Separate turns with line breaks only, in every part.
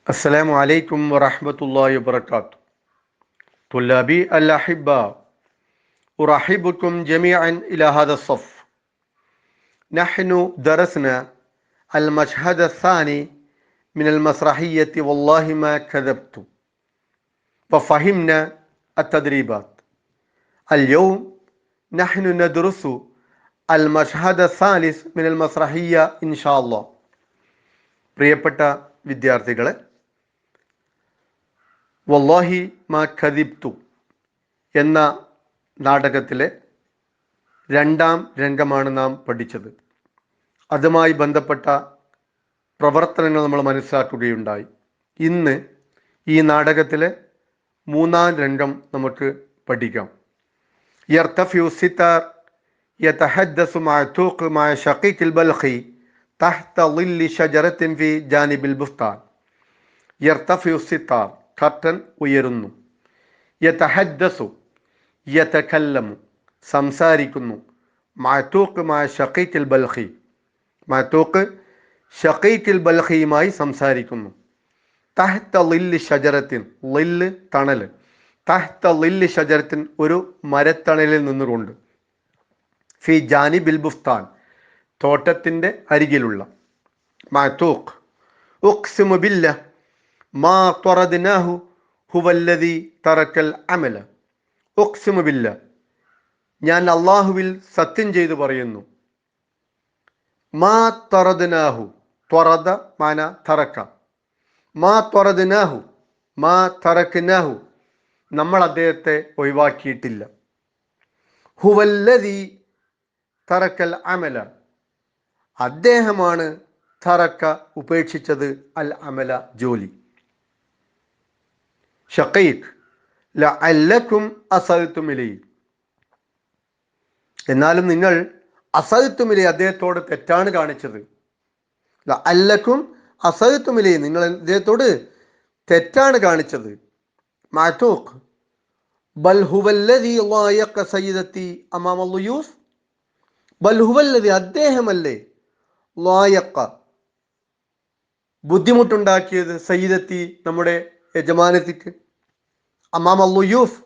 السلام عليكم ورحمة الله وبركاته. طلابي الأحباء، أرحبكم جميعا إلى هذا الصف. نحن درسنا المشهد الثاني من المسرحية والله ما كذبت، وفهمنا التدريبات. اليوم نحن ندرس المشهد الثالث من المسرحية إن شاء الله. പ്രിയപ്പെട്ട വിദ്യാർത്ഥികളെ, വല്ലാഹി മാ കദിബ്തു എന്ന നാടകത്തിലെ രണ്ടാം രംഗമാണ് നാം പഠിച്ചത്. അതുമായി ബന്ധപ്പെട്ട പ്രവർത്തനങ്ങൾ നമ്മൾ മനസ്സിലാക്കുകയുണ്ടായി. ഇന്ന് ഈ നാടകത്തിലെ മൂന്നാം രംഗം നമുക്ക് പഠിക്കാം. യർതഫിഉ സിത്താർ യതഹദ്ദസു മഅതൂഖ് മഅ ശഖീഖിൽ ബൽഖി തഹ്ത ളില്ലി ഷജറത്തിൻ ഫി ജാനിബിൽ ബുസ്താൻ. യർതഫിഉ സിത്താർ, കർട്ടൻ ഉയരുന്നു. യതഹദ്ദസു, യതകല്ലമു, സംസാരിക്കുന്നു. മഅതൂഖ് മഅ ശഖീഖിൽ ബൽഖി, മഅതൂഖ് ഷഖീഖിൽ ബൽഖിയുമായി സംസാരിക്കുന്നു. തഹ്ത ളില്ലി ഷജറത്തിൻ, ളില്ല് തണൽ, തഹ്ത ളില്ലി ഷജറത്തിൻ ഒരു മരത്തണലിൽ നിന്നുകൊണ്ട്, ഫി ജാനിബിൽ ബുസ്താൻ തോട്ടത്തിൻ്റെ അരികിലുള്ള. മഅതൂഖ് ഉഖ്സിമു ബില്ലാഹ് മാ ത്വറദ്നാഹു ഹുവല്ലദീ തറക്കൽ അമല. ഉഖ്സിമു ബില്ലാഹ്, ഞാൻ അള്ളാഹുവിൽ സത്യം ചെയ്തു പറയുന്നു. മാ ത്വറദ്നാഹു, ത്വറദ മാന തറക്ക, മാ ത്വറദ്നാഹു മാ തറക്നാഹു, നമ്മൾ അദ്ദേഹത്തെ ഒഴിവാക്കിയിട്ടില്ല. ഹുവല്ലദീ തറക്കൽ അമല, അദ്ദേഹമാണ് തറക്ക ഉപേക്ഷിച്ചത്, അൽ അമല ജോലി. ഷഖീഖ് ലഅല്ലക്കും അസൽതും ഇലൈഹി, എന്നാലും നിങ്ങൾ അസൽതും ഇലൈഹി, അദ്ദേഹത്തോട് തെറ്റാണ് കാണിച്ചത്. ലഅല്ലക്കും അസൽതും ഇലൈഹി, നിങ്ങൾ അദ്ദേഹത്തോട് തെറ്റാണ് കാണിച്ചത്. മഅതൂഖ് ബൽ ഹുവല്ലദീ ളായഖ സയ്യിദത്തി അമാമൽ ളുയൂഫ്, ബൽ ഹുവല്ലദീ, അദ്ദേഹമല്ലേ, ളായഖ ബുദ്ധിമുട്ടുണ്ടാക്കിയത്, സയ്യിദത്തി നമ്മുടെ യജമാനത്തിക്ക്, അമാമൽ ളുയൂഫ്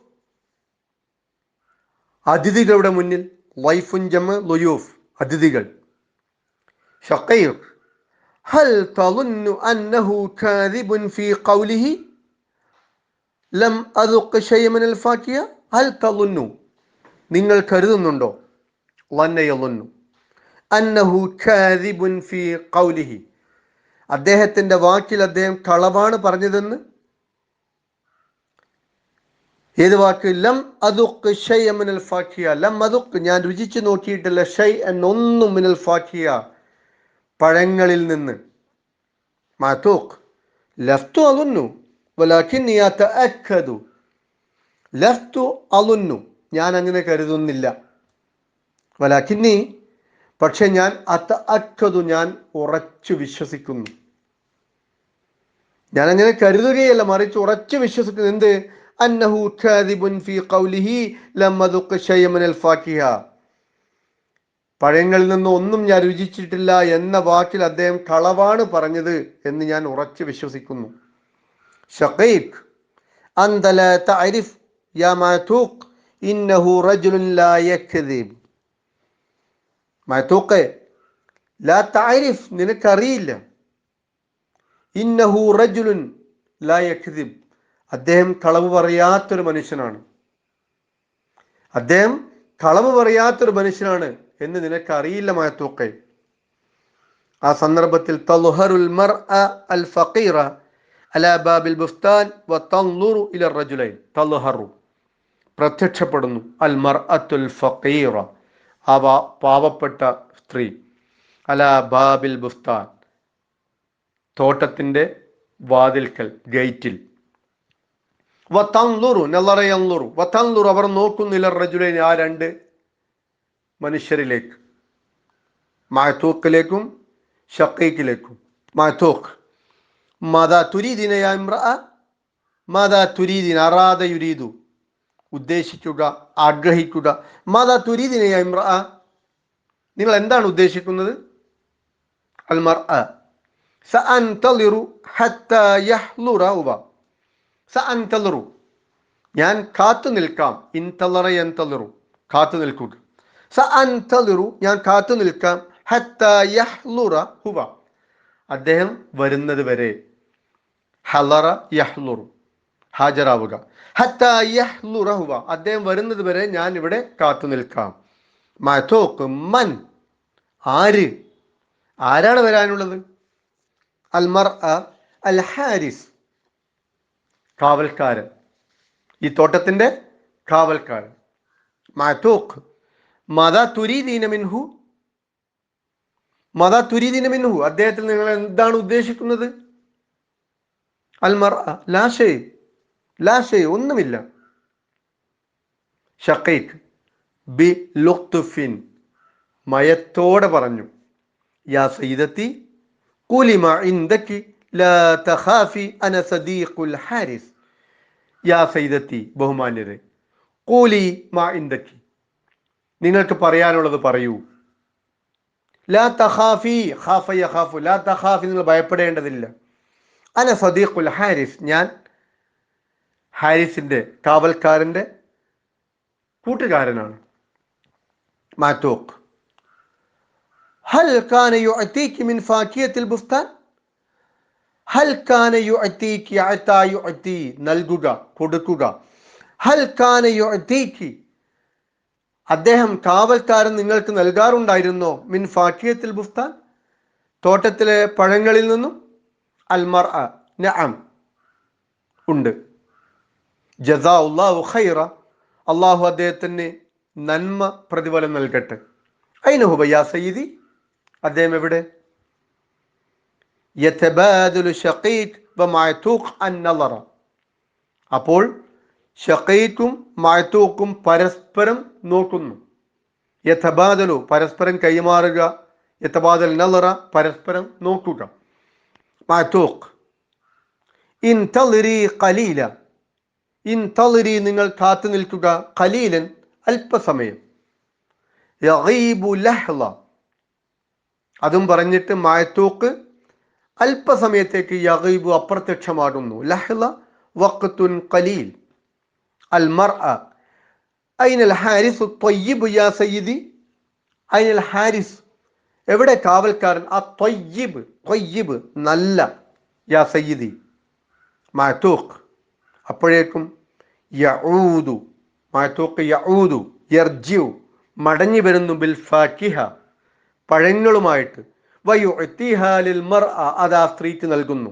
അതിഥികളുടെ മുന്നിൽ, ലൈഫുൻ ജമ ളുയൂഫ് അതിഥികൾ. ഷഖീഖ് ഹൽ തളുന്നു അന്നഹു കാദിബുൻ ഫീ ഖൗലിഹി ലം അദുഖ് ശൈഅൻ മിനൽ ഫാക്കിയ. ഹൽ തളുന്നു, നിങ്ങൾ കരുതുന്നുണ്ടോ, ലന്ന യളുന്നു, അന്നഹു കാദിബുൻ ഫീ ഖൗലിഹി, അദ്ദേഹത്തിൻ്റെ വാക്കിൽ അദ്ദേഹം കളവാണ് പറഞ്ഞതെന്ന്. ഏത് വാക്ക്? ലം അദുഖ് ശൈഅൻ മിനൽ ഫാക്കിയ, ലം അദുഖ്, ഞാൻ രുചിച്ചു നോക്കിയിട്ടില്ല, ഷൈഅൻ ഒന്നും, മിനൽ ഫാക്കിയ പഴങ്ങളിൽ നിന്ന്. മഅതൂഖ് ലഫ്തു അളുന്നു വലാകിന്നി അതഅക്കദു, ലഫ്തു അളുന്നു, ഞാൻ അങ്ങനെ കരുതുന്നില്ല, വലാകിന്നി, പക്ഷെ ഞാൻ അതഅക്കദു, ഞാൻ ഉറച്ചു വിശ്വസിക്കുന്നു. ഞാൻ അങ്ങനെ കരുതുകയല്ല, മറിച്ച് ഉറച്ചു വിശ്വസിക്കുന്നു. എന്ത്? അന്നഹു കാദിബുൻ ഫീ ഖൗലിഹി ലം അദുഖ് ശൈഅൻ മിനൽ ഫാക്കിഹ, പഴങ്ങളിൽ നിന്ന് ഒന്നും ഞാൻ രുചിച്ചിട്ടില്ല എന്ന വാക്കിൽ അദ്ദേഹം കളവാണ് പറഞ്ഞത് എന്ന് ഞാൻ ഉറച്ചു വിശ്വസിക്കുന്നു. ഷഖീഖ് അൻത ലാ തഅരിഫ് യാ മഅതൂഖ് ഇന്നഹു റജുലുൻ ലാ യക്ദിബ്. മഅതൂഖേ, ലാ തഅരിഫ്, നിനക്കറിയില്ല, ഇന്നഹു റജുലുൻ ലാ യക്ദിബ്, അദ്ദേഹം കളവ് പറയാത്തൊരു മനുഷ്യനാണ്, അദ്ദേഹം കളവ് പറയാത്തൊരു മനുഷ്യനാണ് എന്ന് നിനക്കറിയില്ല മഅതൂഖേ. ആ സന്ദർഭത്തിൽ തൽഹറുൽ മർഅ അൽ ഫഖീറ അലാ ബാബിൽ ബുസ്താൻ വതൻളുറു ഇല റജുലൈൻ. തൽഹറു, പ്രത്യക്ഷപ്പെടുന്നു, അൽ മർഅത്തുൽ ഫഖീറ, അവ പാവപ്പെട്ട സ്ത്രീ, അലാ ബാബിൽ ബുസ്താൻ തോട്ടത്തിൻ്റെ വാതിൽക്കൽ, ഗേറ്റിൽ. വതൻളുറു, നളറ യൻളുറു, വതൻളുറു അവർ നോക്കുന്നു, ഇല റജുലൈൻ ആ രണ്ട് മനുഷ്യരിലേക്ക്, മഅതൂഖിലേക്കും ഷഖീഖിലേക്കും. മഅതൂഖ് മാദാ തുരീദിന യാ ഇംറഅ, മാദാ തുരീദിന, അറാദ യുരീദു, ഉദ്ദേശിക്കുക, ആഗ്രഹിക്കുക. മാദാ തുരീദിന യാ ഇംറഅ, നിങ്ങൾ എന്താണ് ഉദ്ദേശിക്കുന്നത്? അൽ മർഅ, സഅൻതളിറു ഹത്താ യഹ്ലുറ ഹുവ. സഅൻതളിറു ഞാൻ കാത്തു നിൽക്കാം. ഇൻതളറ യൻതളിറു കാത്തു നിൽക്കുക. സഅൻതളിറു ഞാൻ കാത്തു നിൽക്കാം. ഹത്താ യഹ്ലുറ ഹുവ അദ്ദേഹം വരുന്നത് വരെ. ഹലറ യഹ്ലുറു ഹാജരാവുക. ഹത്താ യഹ്ലുറ ഹുവ അദ്ദേഹം വരുന്നത് വരെ ഞാൻ ഇവിടെ കാത്തു നിൽക്കാം. മഅതൂഖ് മൻ ആര്, ആരാണ് വരാനുള്ളത്? അൽ മർഅ അൽ ഹാരിസ് കാവൽക്കാരൻ, ഈ തോട്ടത്തിന്റെ കാവൽക്കാരൻ. മഅതൂഖ് മദാ തുരീദീന മിൻഹു, മദാ തുരീദീന മിൻഹു അദ്ദേഹത്തിൽ നിങ്ങൾ എന്താണ് ഉദ്ദേശിക്കുന്നത്? അൽ മർഅ ലാ ഷൈ, ലാ ഷൈ ഒന്നുമില്ല. ഷഖീഖ് ബി ലുഖ്തുഫിൻ മയത്തോടെ പറഞ്ഞു. യാ സയ്യിദത്തി ഖൂലി മാ ഇൻദകി ലാ തഖാഫി അന സദീഖുൽ ഹാരിസ്. യാ സയ്യിദത്തി ബഹുമാന്യരെ, ഖൂലി മാ ഇൻദകി നിങ്ങൾക്ക് പറയാനുള്ളത് പറയൂ. ലാ തഖാഫി ഖാഫ യഖാഫു ലാ തഖാഫി നിങ്ങൾ ഭയപ്പെടേണ്ടതില്ല. അന സദീഖുൽ ഹാരിസ് ഞാൻ ഹാരിസിന്റെ കാവൽക്കാരന്റെ കൂട്ടുകാരനാണ്. മഅതൂഖ് ഹൽ കാന യുഅതീകി മിൻ ഫാകിയത്തിൽ ബുസ്താൻ. ഹൽ കാന യുഅതീകി അതാ യുഅതി നൽകുക കൊടുക്കുക. ഹൽ കാന യുഅതീകി അദ്ദേഹം കാവൽക്കാരൻ നിങ്ങൾക്ക് നൽകാറുണ്ടായിരുന്നോ? മിൻ ഫാകിയത്തിൽ ബുസ്താൻ തോട്ടത്തിലെ പഴങ്ങളിൽ നിന്നും. അൽ മർഅ നഅം ഉണ്ട്. ജസാഉല്ലാഹു ഖൈറ അള്ളാഹു അദ്ദേഹത്തിന് നന്മ പ്രതിഫലം നൽകട്ടെ. അയ്ന ഹുവ യാ സയ്യിദി അദ്ദേഹം എവിടെ? യതബാദലു ഷഖീഖ് വ മഅതൂഖ് അൻ-നളറ അപ്പോൾ ഷഖീഖും മഅതൂഖും പരസ്പരം നോക്കുന്നു. യതബാദലു പരസ്പരം കൈമാറുക, യതബാദൽ നളറ പരസ്പരം നോക്കുക. മഅതൂഖ് ഇൻതളിരി ഖലീല ഇൻതളിരി നിങ്ങൾ കാത്തു നിൽക്കുക. ഖലീലൻ അല്പസമയം. യഗീബു ലഹ്ള അതും പറഞ്ഞിട്ട് മഅതൂഖ് അല്പസമയത്തേക്ക് യഗീബു അപ്രത്യക്ഷമാകുന്നു. ലഹ്ള വഖ്തുൻ ഖലീൽ. അൽ മർഅ ഐനൽ ഹാരിസ് ത്വയ്യിബ് യാ സയ്യിദി. ഐനൽ ഹാരിസ് എവിടെ കാവൽക്കാരൻ? ആ ത്വയ്യിബ് ത്വയ്യിബ് നല്ല. യാ സയ്യിദി. മഅതൂഖ് അപ്പോഴേക്കും യഊദു മഅതൂഖ് യഊദു യർജിഉ മടങ്ങി വരുന്നു. ബിൽ ഫാക്കിഹ പഴങ്ങളുമായിട്ട്. വയുഅതിഹാ ലിൽ മർഅ അത് ആ സ്ത്രീക്ക് നൽകുന്നു.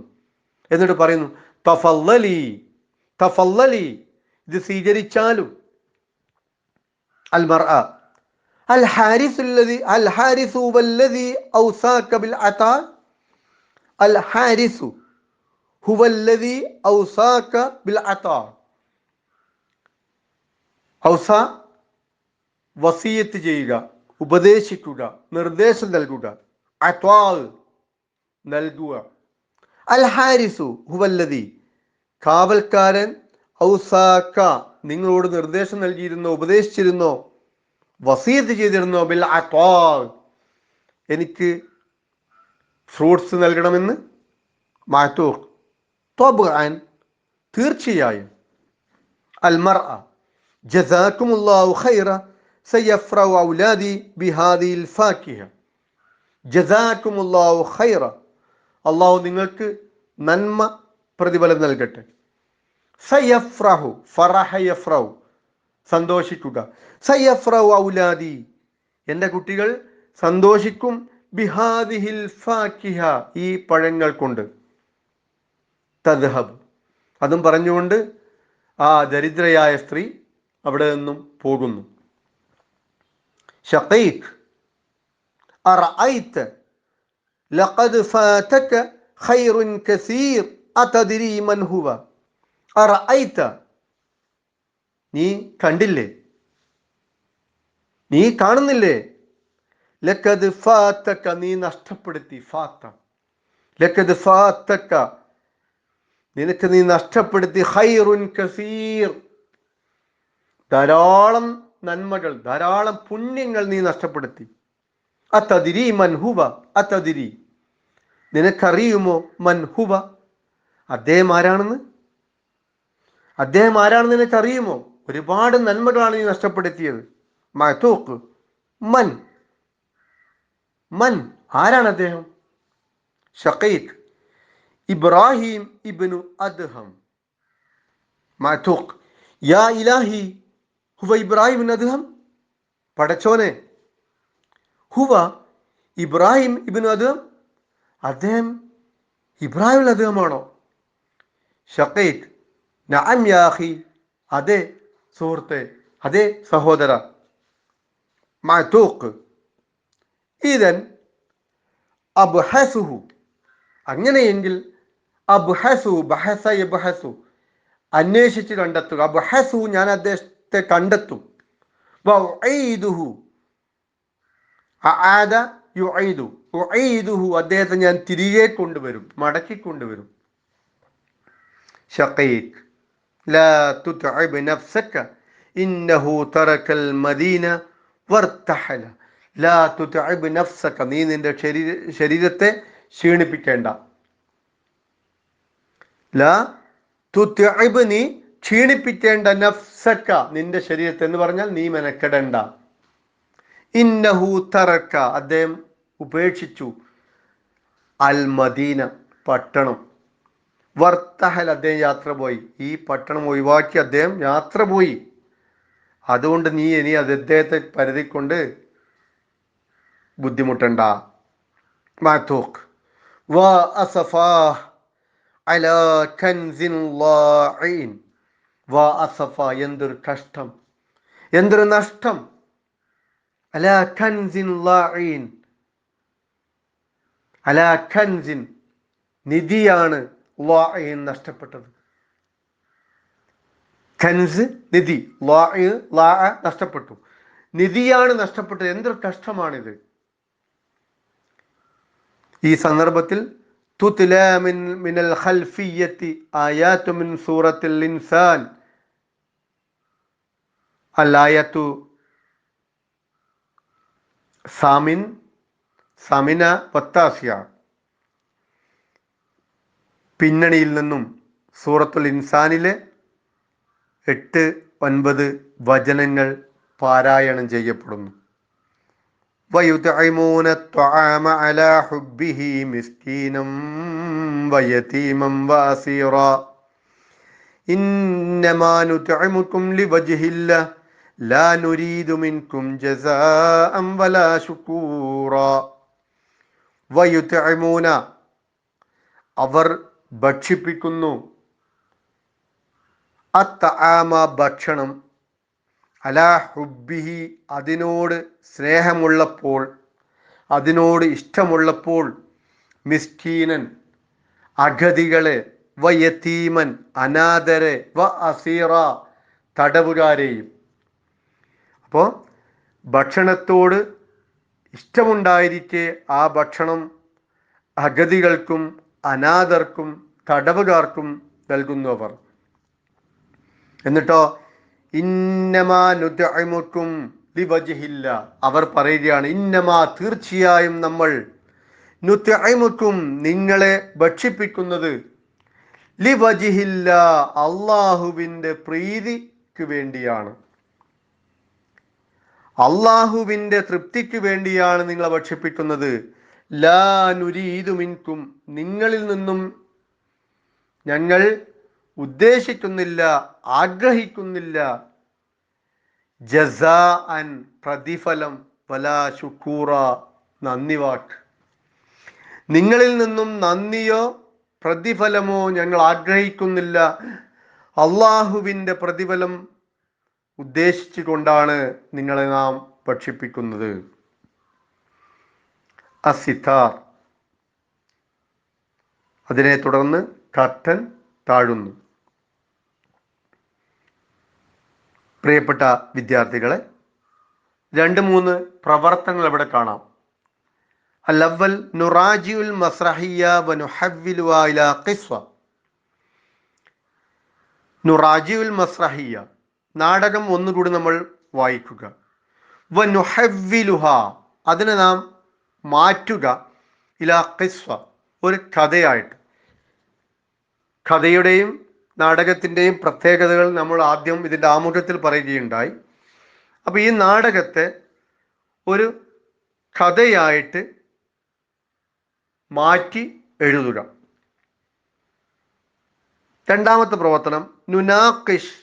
എന്നിട്ട് പറയുന്നു തഫല്ലലി തഫല്ലലി ഇത് സ്വീകരിച്ചാലും. അൽ മർഅ അൽ ഹാരിസു വല്ലദി ഔസാക ബിൽ അതാ. അൽ ഹാരിസു ഹുവല്ലദി ഔസാക ബിൽ അതാ. ഔസ വസിയത്ത് ചെയ്യുക, ഉപദേശിക്കുക, നിർദ്ദേശം നൽകുക. അത്വാ നൽകുക. അൽ ഹാരിസു ഹുവല്ലദി കാവൽക്കാരൻ. ഔസാക നിങ്ങളോട് നിർദ്ദേശം നൽകിയിരുന്നോ, ഉപദേശിച്ചിരുന്നോ, വസിയത്ത് ചെയ്തിരുന്നോ? ബിൽ അത്വാ എനിക്ക് ഫ്രൂട്ട്സ് നൽകണമെന്ന്. മഅതൂഖ് ത്വബ്അൻ തീർച്ചയായും. അൽ മർഅ ജസാകുമുല്ലാഹു ഖൈറ സയഫ്റഉ ഔലാദി ബിഹാദിൽ ഫാക്കിഹ. ജസാകുമുല്ലാഹു ഖൈറ അള്ളാഹു നിങ്ങൾക്ക് നന്മ പ്രതിഫലം നൽകട്ടെ. സയഫ്റഹു ഫറഹ യഫ്റഹു സന്തോഷിക്കുക. സയഫ്റഉ ഔലാദി എൻ്റെ കുട്ടികൾ സന്തോഷിക്കും. ബിഹാദിഹിൽ ഫാക്കിഹ ഈ പഴങ്ങൾ കൊണ്ട്. തദ്ഹബ് അതും പറഞ്ഞുകൊണ്ട് ആ ദരിദ്രയായ സ്ത്രീ അവിടെ നിന്നും പോകുന്നു. ഷഖീഖ് അറഅയ്ത ലഖദ് ഫാതക ഖൈറുൻ കസീർ അതദ്രി മൻ ഹുവ. അറഅയ്ത നീ കണ്ടില്ലേ, നീ കാണുന്നില്ലേ? ലഖദ് ഫാതക നീ നഷ്ടപ്പെടുത്തി. ഫാത്ത ലഖദ് ഫാതക നിനക്ക് നീ നഷ്ടപ്പെടുത്തി. ഖൈറുൻ കസീർ ധാരാളം നന്മകൾ, ധാരാളം പുണ്യങ്ങൾ നീ നഷ്ടപ്പെടുത്തി. അതദ്രി മൻ ഹുവ. അതദ്രി നിനക്കറിയുമോ മൻ ഹുവ, അദ്ദേഹം ആരാണെന്ന്? അദ്ദേഹം ആരാണെന്ന് നിനക്കറിയുമോ? ഒരുപാട് നന്മകളാണ് നീ നഷ്ടപ്പെടുത്തിയത്. മഅതൂഖ് മൻ, മൻ ആരാണ് അദ്ദേഹം? ഷഖീഖ് ഇബ്രാഹിം ഇബ്നു അദ്ഹം. മഅതൂഖ് യാ ഇലാഹി ഹുവ ഇബ്രാഹിം ഇബ്നു അദ്ഹം, പടച്ചോനെ ഹുവ ഇബ്രാഹിം ഇബ്നു അദ്ഹം, അദ്ദേഹം ഇബ്രാഹിം അദ്ദേഹമാണോ? ഷഖീഖ് നഅം യാ അഖി, അതെ സുഹൃത്തെ, അതെ സഹോദര. മഅതൂഖ് ഇദൻ അബ്ഹസുഹു, അങ്ങനെയെങ്കിൽ അബ്ഹസു, ബഹസ യബ്ഹസു, അന്വേഷിച്ച് കണ്ടെത്തുക. അബ്ഹസു, ഞാൻ അദ്ദേഹത്തെ കണ്ടെത്തും. വഉഈദുഹു, അആദ യുഈദു, ഉഈദുഹു, അദ്ദേഹത്തെ ഞാൻ തിരികെ കൊണ്ടുവരും, മടക്കി കൊണ്ടുവരും. ഷഖീഖ് ലാ തുത്ഇബ് നഫ്സക ഇന്നഹു തറക്കൽ മദീന വർതഹല. ലാ തുത്ഇബ് നഫ്സക, നീ നിന്റെ ശരീരത്തെ ക്ഷീണിപ്പിക്കേണ്ട. ലാ തുത്ഇബ്, നീ ക്ഷീണിപ്പിക്കേണ്ട, നഫ്സക, നിന്റെ ശരീരത്തെ എന്ന് പറഞ്ഞാൽ നീ മെനക്കെടേണ്ട. ഇന്നഹു തറക്ക, അദ്ദേഹം ഉപേക്ഷിച്ചു, അൽ മദീന, പട്ടണം, വർത്തഹൽ, അദ്ദേഹം യാത്ര പോയി, ഈ പട്ടണം ഒഴിവാക്കി അദ്ദേഹം യാത്ര പോയി. അതുകൊണ്ട് നീ ഇനി അത് അദ്ദേഹത്തെ പരതിക്കൊണ്ട് ബുദ്ധിമുട്ടണ്ട. മഅതൂഖ് വ അസഫാഹ് അലാ കൻസിൻ ളാഈൻ. വ അസഫ, എന്തൊരു കഷ്ടം, എന്തൊരു നഷ്ടം. അലാ കൻസിൻ ളാഈൻ, അലാ കൻസിൻ, നിധിയാണ്, ളാഈൻ, നഷ്ടപ്പെട്ടത്. കൻസ് നിധി, ളാ നഷ്ടപ്പെട്ടു, നിധിയാണ് നഷ്ടപ്പെട്ടത്. എന്തൊരു കഷ്ടമാണിത്. ഈ സന്ദർഭത്തിൽ തുത്ലാ മിനൽ ഖൽഫിയ്യത്തി ആയാതു മിൻ സൂറത്തിൽ ഇൻസാൻ, അൽ ആയത്തു സാമിന വത്താസിയ, പിന്നണിയിൽ നിന്നും സൂറത്തുൽ ഇൻസാനിലെ 8-9 വചനങ്ങൾ പാരായണം ചെയ്യപ്പെടുന്നു. വയുത്ഇമൂന അത്ത്വആമ അലാ ഹുബ്ബിഹി മിസ്കീനം വയതീമൻ വഅസീറ ഇന്നമാ നുത്ഇമുകും ലിവജ്ഹില്ലാഹ് ലാ നുരീദു മിൻകും ജസാഅൻ വലാ ശുകൂറ. വയുത്ഇമൂന, അവർ ഭക്ഷിപ്പിക്കുന്നു, അത്ത്വആമ, ഭക്ഷണം, അലാ ഹുബ്ബിഹി, അതിനോട് സ്നേഹമുള്ളപ്പോൾ, അതിനോട് ഇഷ്ടമുള്ളപ്പോൾ, മിസ്കീനൻ, അഗതികളെ, വയതീമൻ, അനാഥരെ, വ അസീറ, തടവുകാരെയും. അപ്പോൾ ഭക്ഷണത്തോട് ഇഷ്ടമുണ്ടായിരിക്കെ ആ ഭക്ഷണം അഗതികൾക്കും അനാഥർക്കും തടവുകാർക്കും നൽകുന്നവർ. എന്നിട്ടോ ഇന്നമാ നുത്ഇമുകും ലിവജ്ഹില്ല, അവർ പറയുകയാണ്, ഇന്നമാ, തീർച്ചയായും നമ്മൾ, നുത്ഇമുകും, നിങ്ങളെ ഭക്ഷിപ്പിക്കുന്നത്, ലിവജ്ഹില്ല, അള്ളാഹുവിൻ്റെ പ്രീതിക്ക് വേണ്ടിയാണ്, അള്ളാഹുവിൻ്റെ തൃപ്തിക്ക് വേണ്ടിയാണ് നിങ്ങളെ ഭക്ഷിപ്പിക്കുന്നത്. ലാ നുരീദു മിൻകും, നിങ്ങളിൽ നിന്നും ഞങ്ങൾ ഉദ്ദേശിക്കുന്നില്ല, ആഗ്രഹിക്കുന്നില്ല, ജസാഅൻ, പ്രതിഫലം, വലാ ശുക്കൂറ, നന്ദി വാക്ക്, നിങ്ങളിൽ നിന്നും നന്ദിയോ പ്രതിഫലമോ ഞങ്ങൾ ആഗ്രഹിക്കുന്നില്ല. അള്ളാഹുവിൻ്റെ പ്രതിഫലം ഉദ്ദേശിച്ചുകൊണ്ടാണ് നിങ്ങളെ നാം ഭക്ഷിപ്പിക്കുന്നത്. അസിതാർ, അതിനെ തുടർന്ന് കർട്ടൻ താഴുന്നു. പ്രിയപ്പെട്ട വിദ്യാർത്ഥികളെ, 2-3 പ്രവർത്തനങ്ങൾ ഇവിടെ കാണാം. അൽ-അവ്വൽ നുറാജിഉൽ മസ്റഹിയ്യ വ നുഹവ്വിലുഹാ ഇലാ ഖിസ്വ. നുറാജിഉൽ മസ്റഹിയ്യ, നാടകം ഒന്നുകൂടി നമ്മൾ വായിക്കുക. വ നുഹവ്വിലുഹാ, അതിനെ നാം മാറ്റുക, ഇലാ ഖിസ്വ, ഒരു കഥയായിട്ട്. കഥയുടെയും നാടകത്തിൻ്റെയും പ്രത്യേകതകൾ നമ്മൾ ആദ്യം ഇതിൻ്റെ ആമുഖത്തിൽ പറയുകയുണ്ടായി. അപ്പോൾ ഈ നാടകത്തെ ഒരു കഥയായിട്ട് മാറ്റി എഴുതുക. രണ്ടാമത്തെ പ്രവർത്തനം നുനാഖിഷ്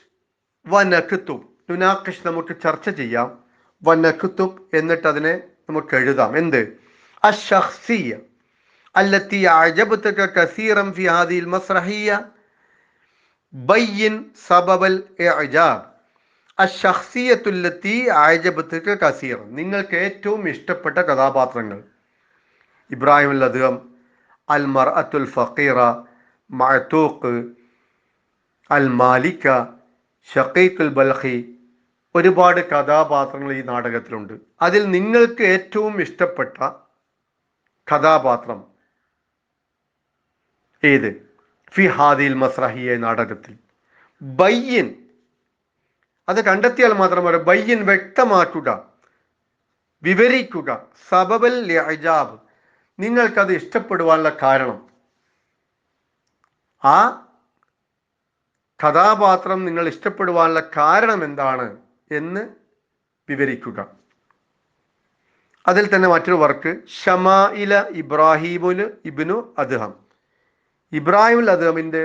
വ നഖ്തുബ്. നുനാഖിഷ് നമുക്ക് ചർച്ച ചെയ്യാം, വ നഖ്തുബ് എന്നിട്ട് അതിനെ നമുക്ക് എഴുതാം. എന്ത്? അശ്ശഖ്സിയ്യ അല്ലത്തി അഅജബതക കസീറൻ ഫി ഹാദിഹിൽ മസ്റഹിയ്യ ബയ്യിൻ സബബൽ ഇഅജാബ്. അശ്ശഖ്സിയ്യത്തു അല്ലത്തി അഅജബതക കസീറൻ. നിങ്ങൾക്ക് ഏറ്റവും ഇഷ്ടപ്പെട്ട കഥാപാത്രങ്ങൾ: ഇബ്രാഹിം അൽ അദ്ഹം, അൽ മർഅത്തുൽ ഫഖീറ, മഅതൂഖ്, അൽ മാലിക, ഷഖീഖ് അൽ ബൽഖി. ഒരുപാട് കഥാപാത്രങ്ങൾ ഈ നാടകത്തിലുണ്ട്. അതിൽ നിങ്ങൾക്ക് ഏറ്റവും ഇഷ്ടപ്പെട്ട കഥാപാത്രം ഏത്? ഫി ഹാദിൽ മസ്റഹിയ നാടകത്തിൽ. ബയ്യൻ, അത് കണ്ടെത്തിയാൽ മാത്രം പോരാ, ബയ്യൻ വ്യക്തമാക്കുക, വിവരിക്കുക. സബബൽ ഇഅജാബ്, നിങ്ങൾക്കത് ഇഷ്ടപ്പെടുവാനുള്ള കാരണം, ആ കഥാപാത്രം നിങ്ങൾ ഇഷ്ടപ്പെടുവാനുള്ള കാരണം എന്താണ് എന്ന് വിവരിക്കുക. അതിൽ തന്നെ മറ്റൊരു വർക്ക് ഷമായില ഇബ്രാഹിമുൽ ഇബ്നു അദ്ഹം. ഇബ്രാഹിമുൽ അദ്ഹമിൻ്റെ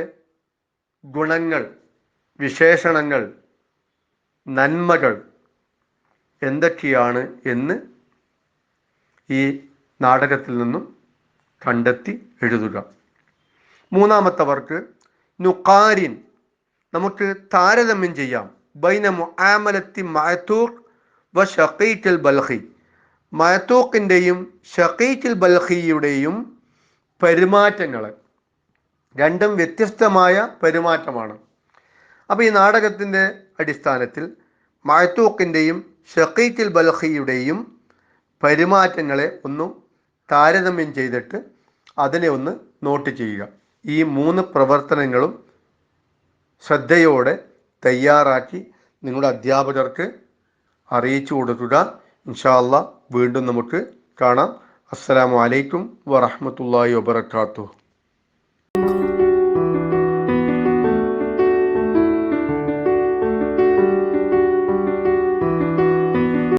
ഗുണങ്ങൾ, വിശേഷണങ്ങൾ, നന്മകൾ എന്തൊക്കെയാണ് എന്ന് ഈ നാടകത്തിൽ നിന്നും കണ്ടെത്തി എഴുതുക. മൂന്നാമത്തെ വർക്ക് നുഖാരിൻ, നമുക്ക് താരതമ്യം ചെയ്യാം. ബൈന മുആമലത്തി മഅതൂഖ് വ ഷഖീഖ് അൽ ബൽഖി. മഅതൂഖിൻ്റെയും ഷഖീഖ് അൽ ബൽഖിയുടെയും പെരുമാറ്റങ്ങൾ രണ്ടും വ്യത്യസ്തമായ പെരുമാറ്റമാണ്. അപ്പോൾ ഈ നാടകത്തിൻ്റെ അടിസ്ഥാനത്തിൽ മഅതൂഖിൻ്റെയും ഷഖീഖ് അൽ ബൽഖിയുടെയും പെരുമാറ്റങ്ങളെ ഒന്ന് താരതമ്യം ചെയ്തിട്ട് അതിനെ ഒന്ന് നോട്ട് ചെയ്യുക. ഈ 3 പ്രവർത്തനങ്ങളും ശ്രദ്ധയോടെ തയ്യാറാക്കി നിങ്ങളുടെ അധ്യാപകർക്ക് അറിയിച്ചു കൊടുക്കുക. ഇൻഷാ അല്ലാഹ് വീണ്ടും നമുക്ക് കാണാം. അസ്സലാമു അലൈക്കും വറഹ്മത്തുള്ളാഹി വബറകാതുഹു.